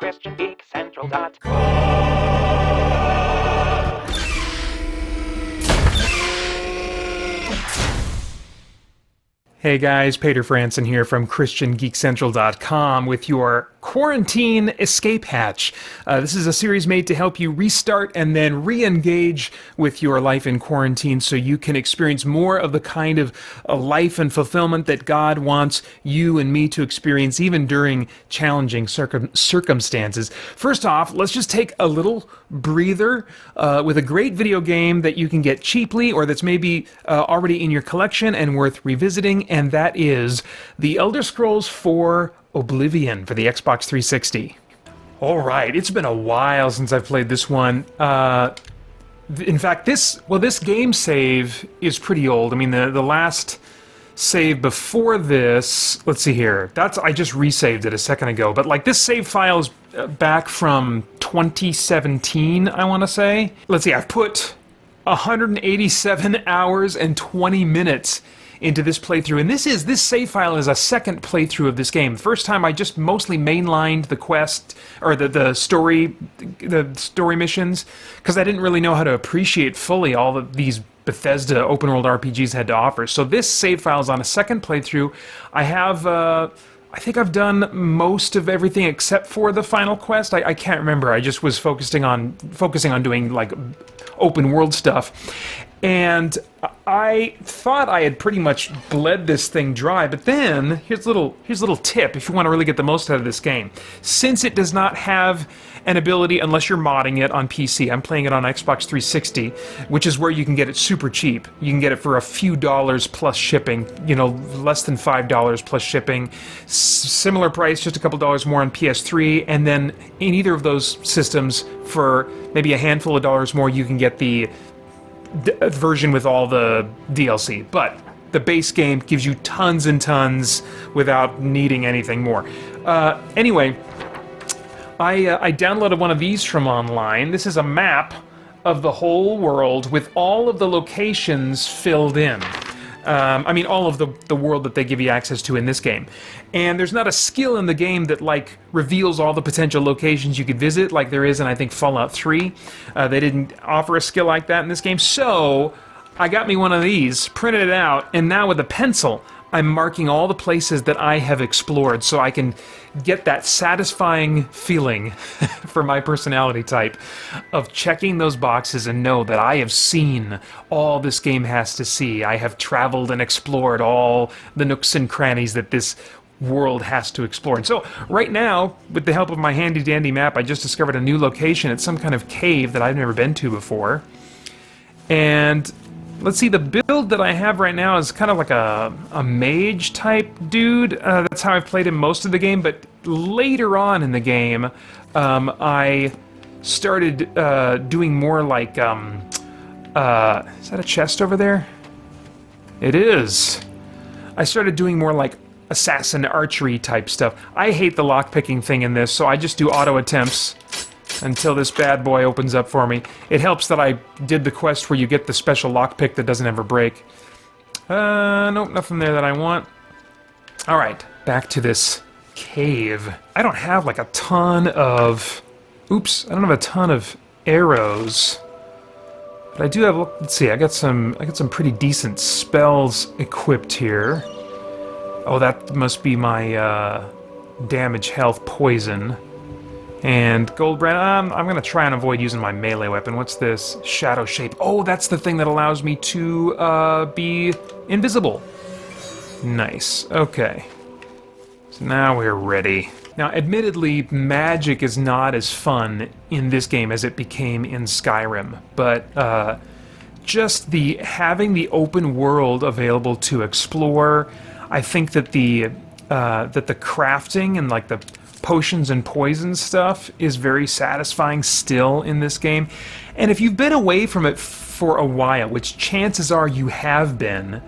christiangeekcentral.com. Hey guys, Peter Franson here from christiangeekcentral.com with your Quarantine Escape Hatch. This is a series made to help you restart and then re-engage with your life in quarantine so you can experience more of the kind of life and fulfillment that God wants you and me to experience even during challenging circumstances. First off, let's just take a little breather with a great video game that you can get cheaply or that's maybe already in your collection and worth revisiting, and that is The Elder Scrolls IV Oblivion for the Xbox 360. Alright, it's been a while since I've played this one. In fact, this game save is pretty old. I mean, the last save before this, let's see here, I just resaved it a second ago, but like this save file is back from 2017, I want to say. Let's see, I've put 187 hours and 20 minutes into this playthrough, and this save file is a second playthrough of this game. First time I just mostly mainlined the quest, or the story missions, because I didn't really know how to appreciate fully all of these Bethesda open world RPGs had to offer. So this save file is on a second playthrough. I have I think I've done most of everything except for the final quest. I can't remember. I just was focusing on doing like open world stuff. And I thought I had pretty much bled this thing dry, but then here's a little tip if you want to really get the most out of this game. Since it does not have an ability, unless you're modding it on PC, I'm playing it on Xbox 360, which is where you can get it super cheap. You can get it for a few dollars plus shipping, less than $5 plus shipping. Similar price, just a couple dollars more on PS3, and then in either of those systems, for maybe a handful of dollars more, you can get the version with all the DLC. But the base game gives you tons and tons without needing anything more. Anyway, I downloaded one of these from online. This is a map of the whole world with all of the locations filled in. I mean, all of the world that they give you access to in this game. And there's not a skill in the game that, like, reveals all the potential locations you could visit, like there is in, I think, Fallout 3. They didn't offer a skill like that in this game. So I got me one of these, printed it out, and now with a pencil, I'm marking all the places that I have explored so I can get that satisfying feeling for my personality type of checking those boxes and know that I have seen all this game has to see. I have traveled and explored all the nooks and crannies that this world has to explore. And so right now, with the help of my handy dandy map, I just discovered a new location. It's some kind of cave that I've never been to before. And let's see, the build that I have right now is kind of like a mage type dude. That's how I've played in most of the game, but later on in the game, I started doing more like, is that a chest over there? It is. I started doing more like assassin archery type stuff. I hate the lockpicking thing in this, so I just do auto attempts until this bad boy opens up for me. It helps that I did the quest where you get the special lockpick that doesn't ever break. Nope, nothing there that I want. Alright, back to this cave. I don't have like a ton of... Oops, I don't have a ton of arrows. But I do have... Let's see, I got some pretty decent spells equipped here. Oh, that must be my damage, health, poison. And gold brand, I'm going to try and avoid using my melee weapon. What's this? Shadow shape. Oh, that's the thing that allows me to be invisible. Nice. Okay. So now we're ready. Now, admittedly, magic is not as fun in this game as it became in Skyrim, but just having the open world available to explore, I think that the crafting and like the potions and poison stuff is very satisfying still in this game. And if you've been away from it for a while, which chances are you have been,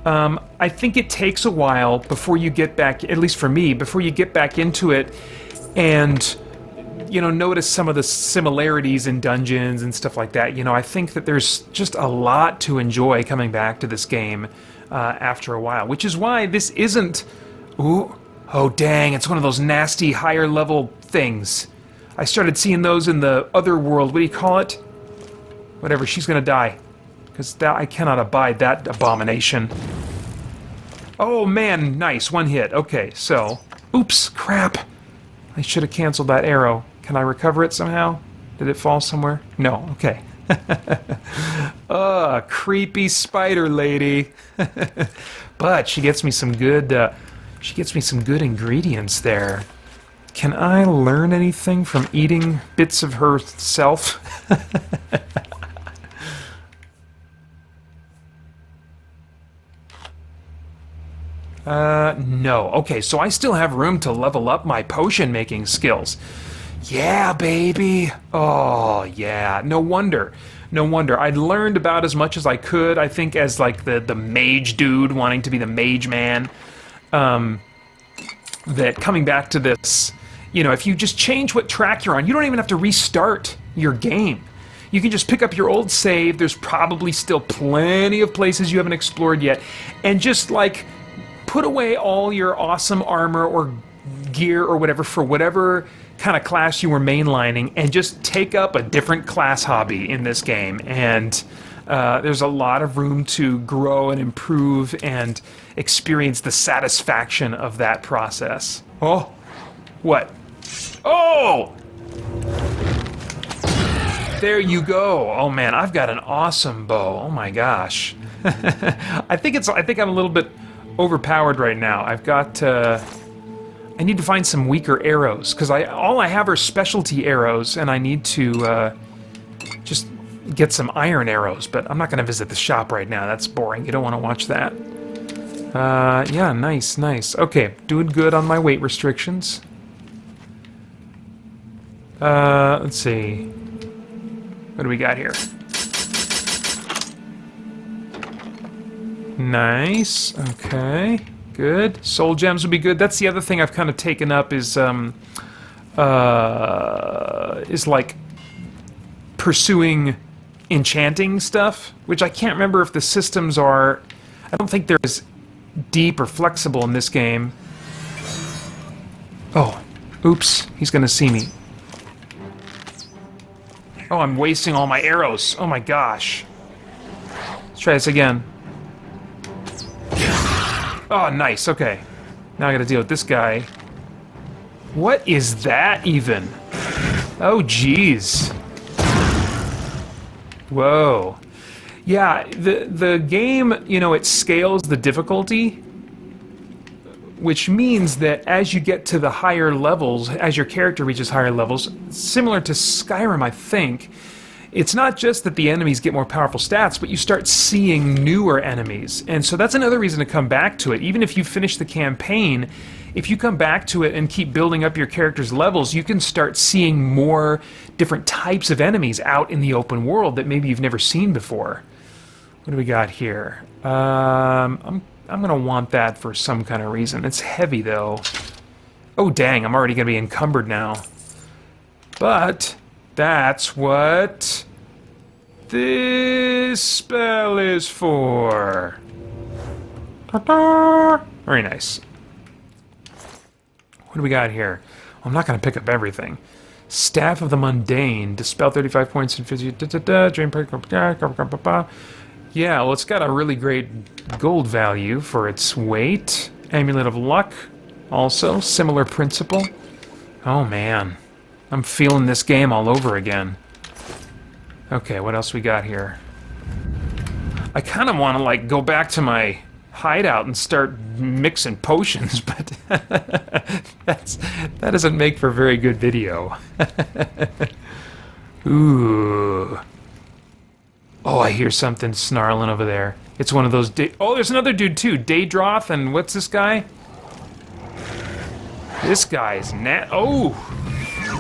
I think it takes a while before you get back, at least for me, before you get back into it and, notice some of the similarities in dungeons and stuff like that. I think that there's just a lot to enjoy coming back to this game after a while, which is why this isn't... Ooh, oh dang, it's one of those nasty higher level things. I started seeing those in the other world. What do you call it? Whatever, she's gonna die. Because I cannot abide that abomination. Oh man, nice, one hit. Okay, so... Oops, crap. I should have canceled that arrow. Can I recover it somehow? Did it fall somewhere? No, okay. Creepy spider lady. But she gets me some good ingredients there. Can I learn anything from eating bits of herself? No. Okay, so I still have room to level up my potion making skills. Yeah, baby. Oh, yeah. No wonder. No wonder. I'd learned about as much as I could, I think, as like the mage dude wanting to be the mage man. That coming back to this, you know, if you just change what track you're on, you don't even have to restart your game. You can just pick up your old save. There's probably still plenty of places you haven't explored yet. And just like put away all your awesome armor or gear or whatever for whatever kind of class you were mainlining and just take up a different class hobby in this game. And there's a lot of room to grow and improve and experience the satisfaction of that process. Oh, what? Oh! There you go. Oh man, I've got an awesome bow. Oh my gosh. I think I'm a little bit overpowered right now. I've got I need to find some weaker arrows because all I have are specialty arrows, and I need to just get some iron arrows. But I'm not going to visit the shop right now. That's boring. You don't want to watch that. Yeah, nice, nice. Okay, doing good on my weight restrictions. Let's see. What do we got here? Nice. Okay. Good. Soul gems would be good. That's the other thing I've kind of taken up is like pursuing enchanting stuff, which I can't remember if the systems are. I don't think they're as deep or flexible in this game. Oh, oops! He's gonna see me. Oh, I'm wasting all my arrows. Oh my gosh. Let's try this again. Oh, nice. Okay. Now I gotta deal with this guy. What is that even? Oh, jeez. Whoa. Yeah, the game, you know, it scales the difficulty, which means that as you get to the higher levels, as your character reaches higher levels, similar to Skyrim, I think, it's not just that the enemies get more powerful stats, but you start seeing newer enemies. And so that's another reason to come back to it. Even if you finish the campaign, if you come back to it and keep building up your character's levels, you can start seeing more different types of enemies out in the open world that maybe you've never seen before. What do we got here? I'm gonna want that for some kind of reason. It's heavy though. Oh dang, I'm already gonna be encumbered now. But that's what this spell is for. Ta-da! Very nice. What do we got here? Well, I'm not going to pick up everything. Staff of the Mundane. Dispel 35 points and 50... Drain... Yeah, well, it's got a really great gold value for its weight. Amulet of Luck. Also, similar principle. Oh, man. I'm feeling this game all over again. Okay, what else we got here? I kind of want to, like, go back to my hideout and start mixing potions, but that doesn't make for very good video. Ooh. Oh, I hear something snarling over there. It's one of those oh, there's another dude too. Daedroth, and what's this guy? This guy's oh!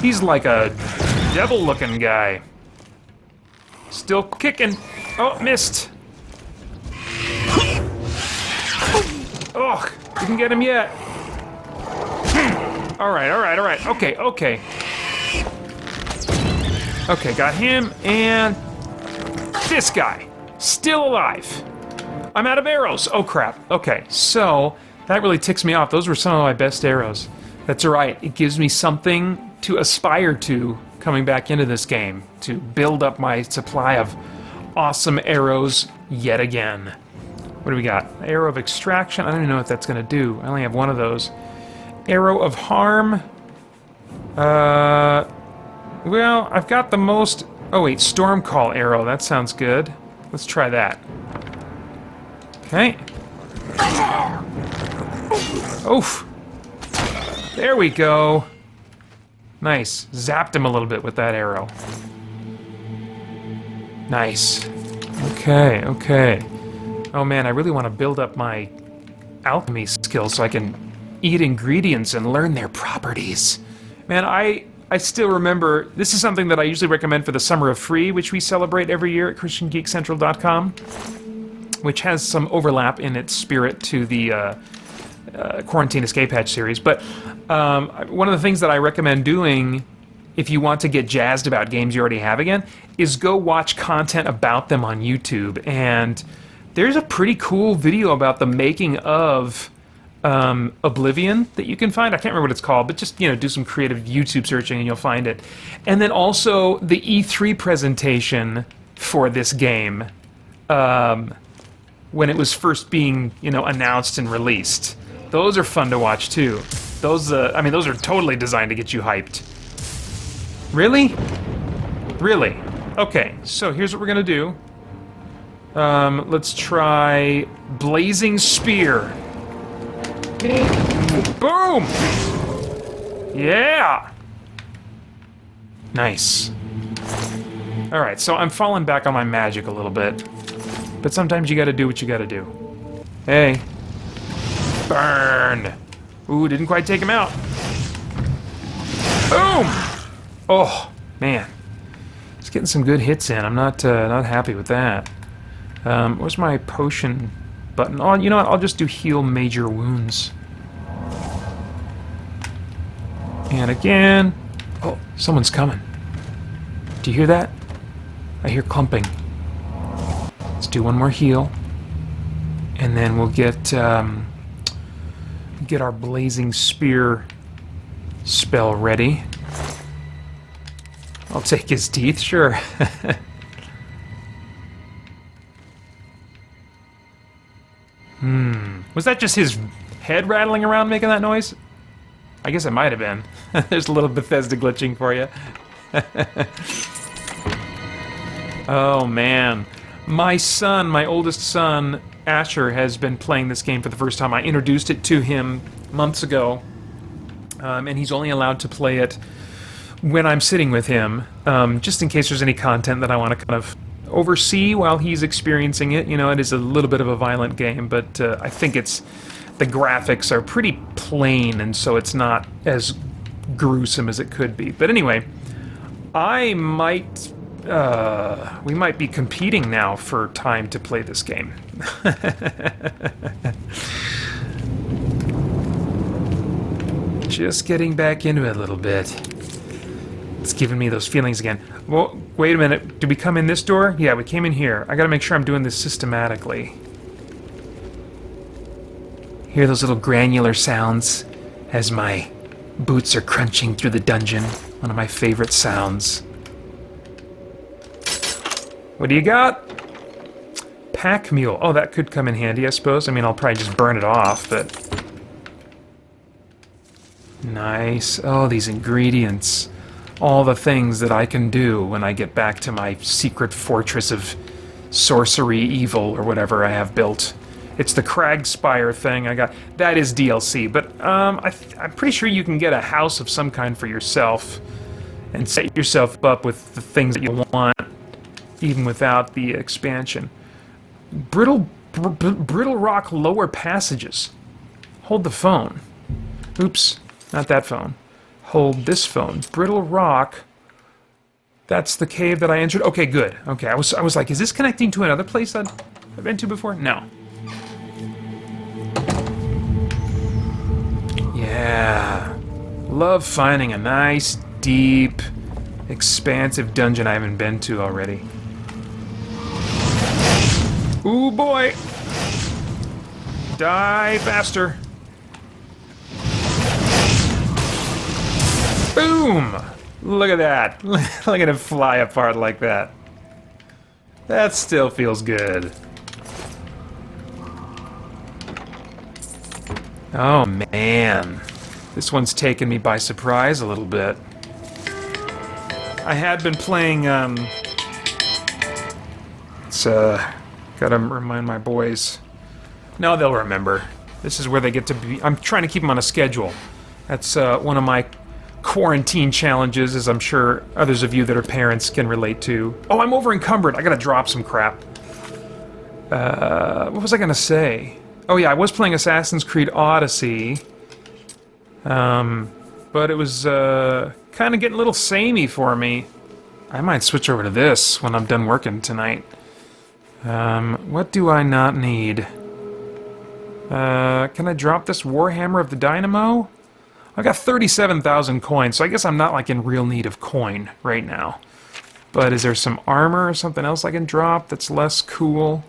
He's like a devil-looking guy. Still kicking. Oh, missed. Oh, didn't get him yet. Alright, alright, alright. Okay, okay. Okay, got him, and this guy. Still alive. I'm out of arrows. Oh, crap. Okay, so that really ticks me off. Those were some of my best arrows. That's alright. It gives me something to aspire to coming back into this game, to build up my supply of awesome arrows yet again. What do we got? Arrow of extraction. I don't even know what that's going to do. I only have one of those. Arrow of harm. Well, I've got the most... Oh wait, storm call arrow. That sounds good. Let's try that. Okay. Oof. There we go. Nice. Zapped him a little bit with that arrow. Nice. Okay, okay. Oh man, I really want to build up my alchemy skills so I can eat ingredients and learn their properties. Man, I still remember, this is something that I usually recommend for the Summer of Free, which we celebrate every year at christiangeekcentral.com, which has some overlap in its spirit to the Quarantine Escape Hatch series. But one of the things that I recommend doing if you want to get jazzed about games you already have again is go watch content about them on YouTube. And there's a pretty cool video about the making of Oblivion that you can find. I can't remember what it's called, but just, do some creative YouTube searching and you'll find it. And then also the E3 presentation for this game when it was first being, announced and released. Those are fun to watch too. Those are totally designed to get you hyped. Really? Really? Okay, so here's what we're gonna do. Let's try Blazing Spear. Boom! Yeah! Nice. Alright, so I'm falling back on my magic a little bit. But sometimes you gotta do what you gotta do. Hey. Burn! Ooh, didn't quite take him out. Boom! Oh, man. It's getting some good hits in. I'm not happy with that. Where's my potion button? Oh, you know what? I'll just do heal major wounds. And again. Oh, someone's coming. Do you hear that? I hear clumping. Let's do one more heal. And then we'll get our Blazing Spear spell ready. I'll take his teeth, sure. Was that just his head rattling around making that noise? I guess it might have been. There's a little Bethesda glitching for you. Oh, man. My son, my oldest son, Asher, has been playing this game for the first time. I introduced it to him months ago, and he's only allowed to play it when I'm sitting with him, just in case there's any content that I want to kind of oversee while he's experiencing it. It is a little bit of a violent game, but I think the graphics are pretty plain, and so it's not as gruesome as it could be. But anyway, we might be competing now for time to play this game. Just getting back into it a little bit. It's giving me those feelings again. Well, wait a minute. Did we come in this door? Yeah, we came in here. I gotta make sure I'm doing this systematically. Hear those little granular sounds as my boots are crunching through the dungeon. One of my favorite sounds. What do you got? Pack mule. Oh, that could come in handy, I suppose. I mean, I'll probably just burn it off, but... Nice. Oh, these ingredients. All the things that I can do when I get back to my secret fortress of sorcery evil or whatever I have built. It's the Cragspire thing I got. That is DLC, but I'm pretty sure you can get a house of some kind for yourself and set yourself up with the things that you want, even without the expansion. Brittle rock lower passages. Hold the phone. Oops, not that phone. Hold this phone. Brittle rock. That's the cave that I entered. Okay, good. Okay, I was like, is this connecting to another place that I've been to before? No. Yeah. Love finding a nice, deep, expansive dungeon I haven't been to already. Ooh, boy! Die faster. Boom! Look at that. Look at him fly apart like that. That still feels good. Oh, man. This one's taken me by surprise a little bit. I had been playing, gotta remind my boys. No, they'll remember. This is where they get to be. I'm trying to keep them on a schedule. That's, one of my quarantine challenges, as I'm sure others of you that are parents can relate to. Oh, I'm over encumbered. I gotta drop some crap. What was I gonna say? Oh yeah, I was playing Assassin's Creed Odyssey. But it was, kind of getting a little samey for me. I might switch over to this when I'm done working tonight. What do I not need? Can I drop this Warhammer of the Dynamo? I got 37,000 coins, so I guess I'm not, like, in real need of coin right now. But is there some armor or something else I can drop that's less cool?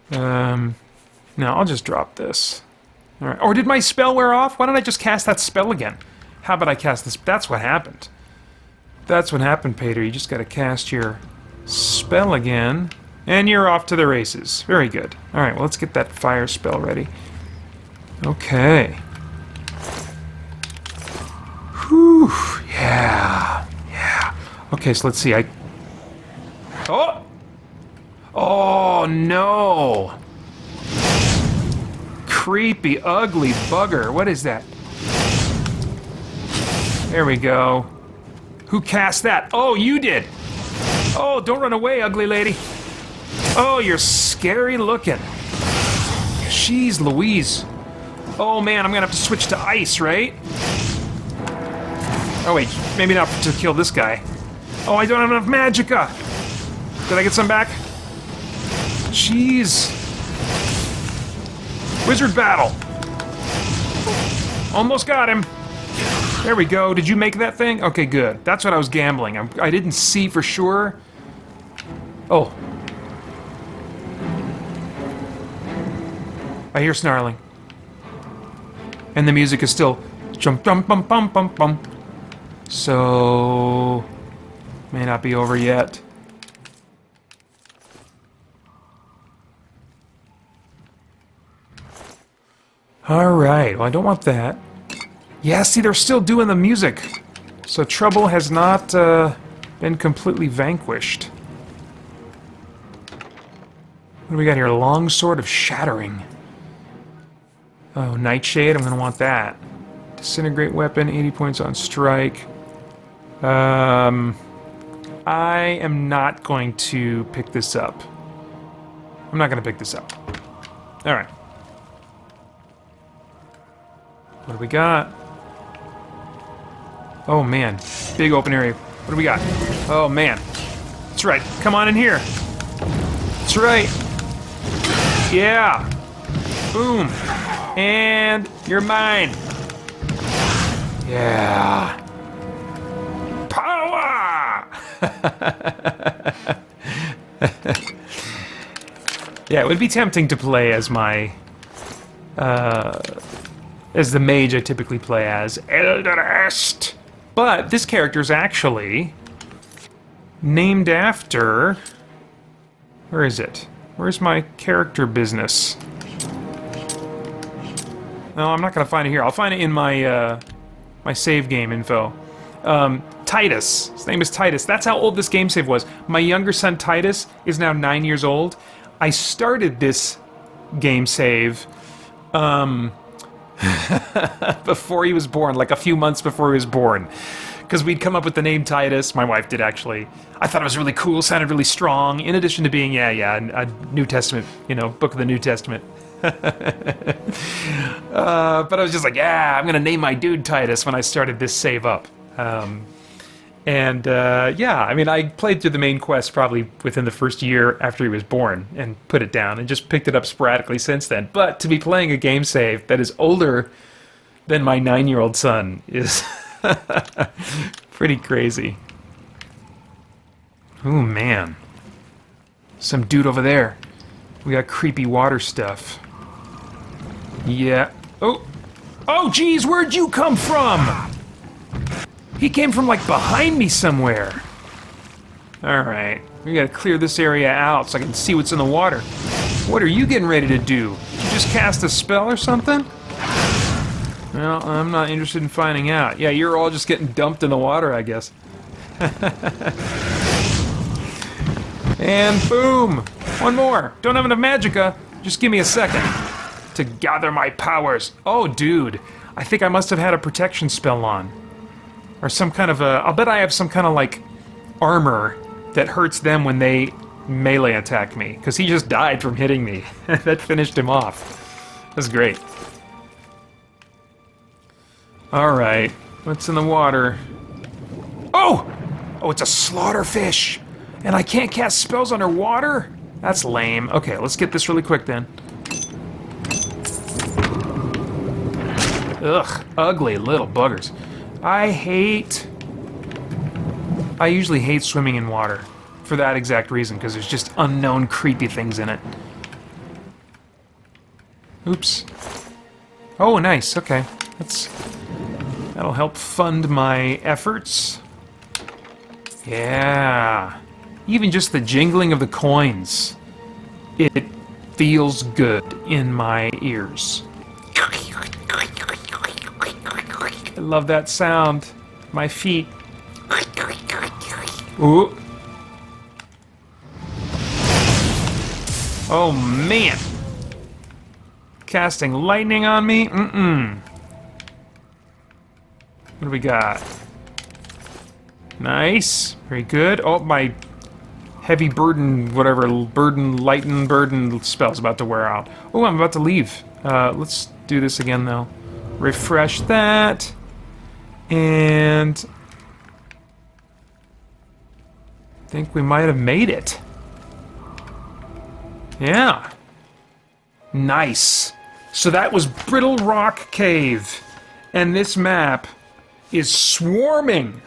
No, I'll just drop this. Alright. Or did my spell wear off? Why don't I just cast that spell again? How about I cast this? That's what happened. That's what happened, Peter. You just gotta cast your spell again. And you're off to the races. Very good. Alright, well, let's get that fire spell ready. Okay. Whew. Yeah. Yeah. Okay, so let's see. Oh! Oh, no! Creepy, ugly bugger. What is that? There we go. Who cast that? Oh, you did! Oh, don't run away, ugly lady. Oh, you're scary looking. Jeez Louise. Oh man, I'm gonna have to switch to ice, right? Oh wait, maybe not to kill this guy. Oh, I don't have enough magicka! Did I get some back? Jeez. Wizard battle! Almost got him. There we go. Did you make that thing? Okay, good. That's what I was gambling. I didn't see for sure. Oh. I hear snarling. And the music is still jump, jump, bum, bum, bum, bum. So, may not be over yet. Alright, well I don't want that. Yeah, see, they're still doing the music. So trouble has not been completely vanquished. What do we got here? Long Sword of Shattering. Oh, Nightshade, I'm gonna want that. Disintegrate weapon, 80 points on strike. I am not going to pick this up. I'm not gonna pick this up. Alright. What do we got? Oh man, big open area. What do we got? Oh man. That's right, come on in here. That's right. Yeah. Boom. And you're mine. Yeah. Power! Yeah, it would be tempting to play as my, as the mage I typically play as, Elder Est. But this character is actually named after... Where is it? Where's my character business? No, I'm not going to find it here. I'll find it in my my save game info. Titus. His name is Titus. That's how old this game save was. My younger son Titus is now 9 years old. I started this game save before he was born, like a few months before he was born. Because we'd come up with the name Titus. My wife did, actually. I thought it was really cool, sounded really strong, in addition to being, a New Testament, book of the New Testament. But I was just like, yeah, I'm going to name my dude Titus when I started this save up. I played through the main quest probably within the first year after he was born and put it down and just picked it up sporadically since then. But to be playing a game save that is older than my 9-year-old son is pretty crazy. Oh man. Some dude over there. We got creepy water stuff. Yeah. Oh! Oh, geez, where'd you come from? He came from, like, behind me somewhere. Alright, we gotta clear this area out so I can see what's in the water. What are you getting ready to do? You just cast a spell or something? Well, I'm not interested in finding out. Yeah, you're all just getting dumped in the water, I guess. And boom! One more! Don't have enough magicka! Just give me a second to gather my powers. Oh, dude. I think I must have had a protection spell on. Or some kind of a... I'll bet I have some kind of, like, armor that hurts them when they melee attack me. Because he just died from hitting me. That finished him off. That's great. Alright. What's in the water? Oh! Oh, it's a slaughterfish! And I can't cast spells underwater? That's lame. Okay, let's get this really quick then. Ugh, ugly little buggers. I usually hate swimming in water for that exact reason, because there's just unknown creepy things in it. Oops. Oh, nice, okay. That'll help fund my efforts. Yeah. Even just the jingling of the coins. It feels good in my ears. I love that sound. My feet. Ooh. Oh, man. Casting lightning on me? Mm-mm. What do we got? Nice. Very good. Oh, my heavy burden, whatever, lighten burden spell's about to wear out. Oh, I'm about to leave. Let's do this again, though. Refresh that. And I think we might have made it. Yeah. Nice. So that was Brittle Rock Cave. And this map is swarming,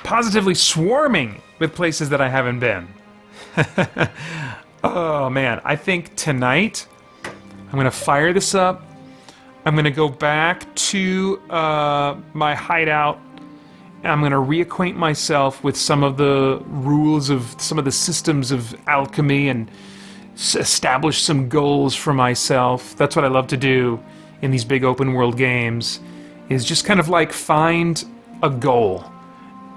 positively swarming with places that I haven't been. Oh man, I think tonight I'm gonna fire this up. I'm gonna go back to my hideout, and I'm gonna reacquaint myself with some of the rules of some of the systems of alchemy and establish some goals for myself. That's what I love to do in these big open world games, is just kind of like find a goal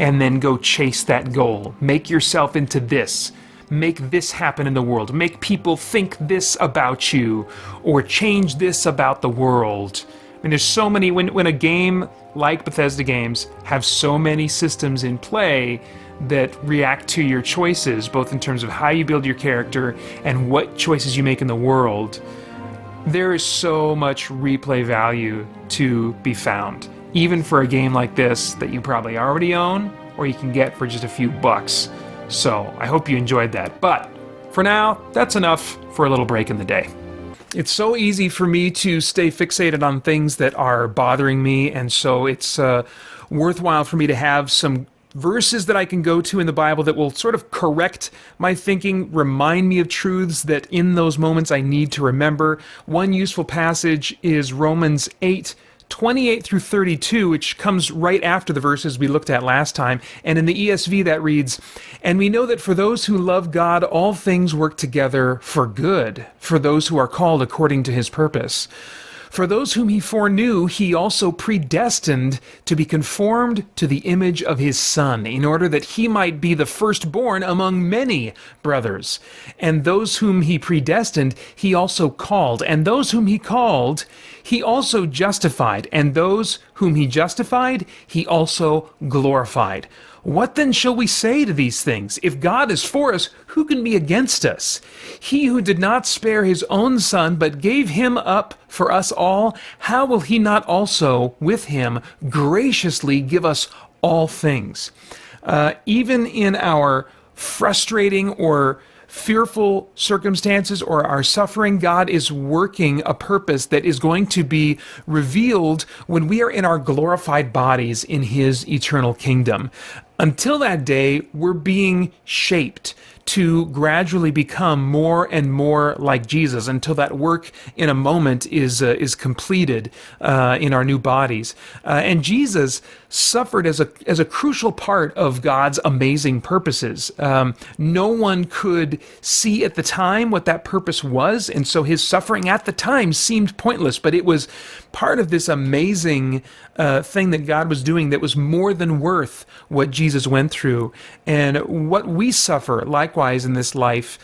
and then go chase that goal. Make yourself into this. Make this happen in the world. Make people think this about you, or change this about the world. I mean, there's so many, when a game like Bethesda games have so many systems in play that react to your choices, both in terms of how you build your character and what choices you make in the world, there is so much replay value to be found, even for a game like this that you probably already own or you can get for just a few bucks. So I hope you enjoyed that. But for now, that's enough for a little break in the day. It's so easy for me to stay fixated on things that are bothering me, and so it's worthwhile for me to have some verses that I can go to in the Bible that will sort of correct my thinking, remind me of truths that in those moments I need to remember. One useful passage is Romans 8:28 through 32, which comes right after the verses we looked at last time. And in the ESV that reads, "And we know that for those who love God, all things work together for good, for those who are called according to his purpose. For those whom he foreknew, he also predestined to be conformed to the image of his Son, in order that he might be the firstborn among many brothers. And those whom he predestined, he also called. And those whom he called, he also justified. And those whom he justified, he also glorified. What then shall we say to these things? If God is for us, who can be against us? He who did not spare his own Son, but gave him up for us all, how will he not also with him graciously give us all things?" Even in our frustrating or fearful circumstances or our suffering, God is working a purpose that is going to be revealed when we are in our glorified bodies in his eternal kingdom. Until that day, we're being shaped to gradually become more and more like Jesus until that work in a moment is completed in our new bodies. And Jesus suffered as a crucial part of God's amazing purposes. No one could see at the time what that purpose was, and so his suffering at the time seemed pointless, but it was part of this amazing thing that God was doing that was more than worth what Jesus went through. And what we suffer likewise in this life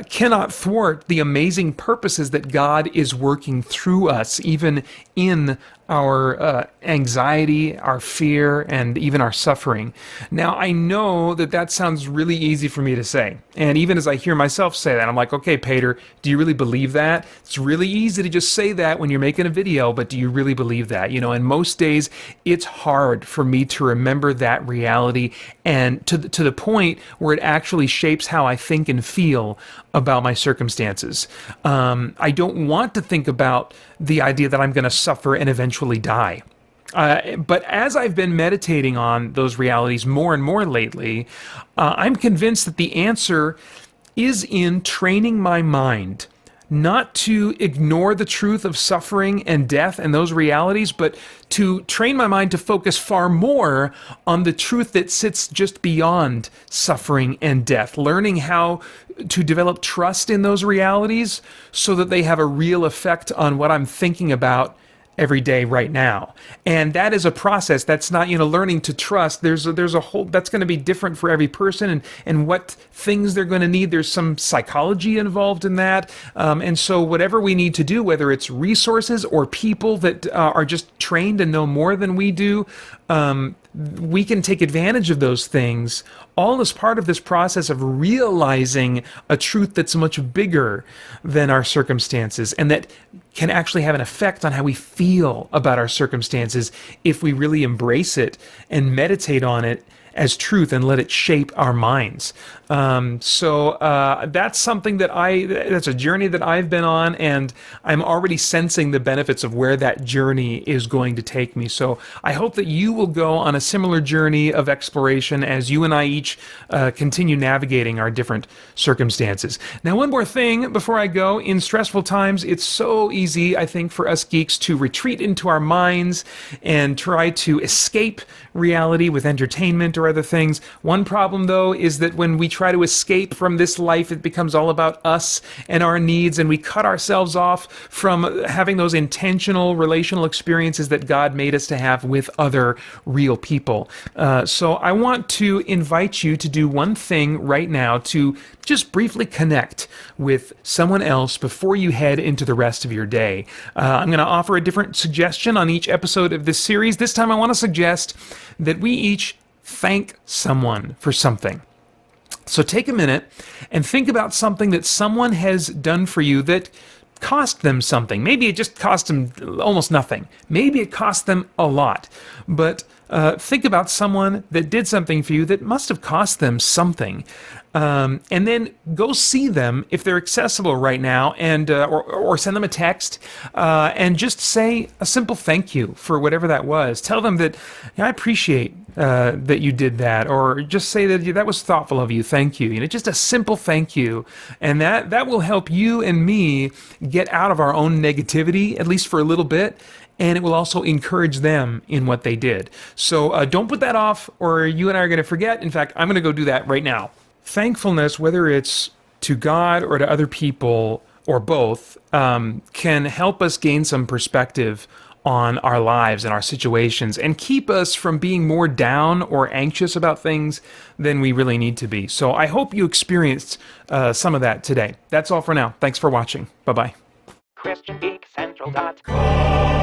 cannot thwart the amazing purposes that God is working through us, even in our anxiety, our fear, and even our suffering. Now, I know that that sounds really easy for me to say. And even as I hear myself say that, I'm like, okay, Peter, do you really believe that? It's really easy to just say that when you're making a video, but do you really believe that? You know, and most days, it's hard for me to remember that reality, and to the point where it actually shapes how I think and feel about my circumstances. I don't want to think about the idea that I'm going to suffer and eventually die. But as I've been meditating on those realities more and more lately, I'm convinced that the answer is in training my mind not to ignore the truth of suffering and death and those realities, but to train my mind to focus far more on the truth that sits just beyond suffering and death, learning how to develop trust in those realities so that they have a real effect on what I'm thinking about every day right now. And that is a process. That's not, learning to trust. There's a whole, that's going to be different for every person, and what things they're going to need. There's some psychology involved in that. And so whatever we need to do, whether it's resources or people that are just trained and know more than we do, we can take advantage of those things, all as part of this process of realizing a truth that's much bigger than our circumstances, and that can actually have an effect on how we feel about our circumstances if we really embrace it and meditate on it as truth and let it shape our minds. So that's something that's a journey that I've been on, and I'm already sensing the benefits of where that journey is going to take me. So I hope that you will go on a similar journey of exploration as you and I each continue navigating our different circumstances. Now, one more thing before I go. In stressful times, it's so easy, I think, for us geeks to retreat into our minds and try to escape reality with entertainment or other things. One problem, though, is that when we try to escape from this life, it becomes all about us and our needs, and we cut ourselves off from having those intentional relational experiences that God made us to have with other real people. So I want to invite you to do one thing right now, to just briefly connect with someone else before you head into the rest of your day. I'm going to offer a different suggestion on each episode of this series. This time I want to suggest that we each thank someone for something. So take a minute and think about something that someone has done for you that cost them something. Maybe it just cost them almost nothing. Maybe it cost them a lot. But think about someone that did something for you that must have cost them something. And then go see them if they're accessible right now, and or send them a text and just say a simple thank you for whatever that was. Tell them that, I appreciate that you did that, or just say that that was thoughtful of you. Thank you. Just a simple thank you, and that will help you and me get out of our own negativity, at least for a little bit. And it will also encourage them in what they did. So don't put that off, or you and I are going to forget. In fact, I'm going to go do that right now. Thankfulness, whether it's to God or to other people or both, can help us gain some perspective on our lives and our situations, and keep us from being more down or anxious about things than we really need to be. So I hope you experienced some of that today. That's all for now. Thanks for watching. Bye-bye. christiangeekcentral.com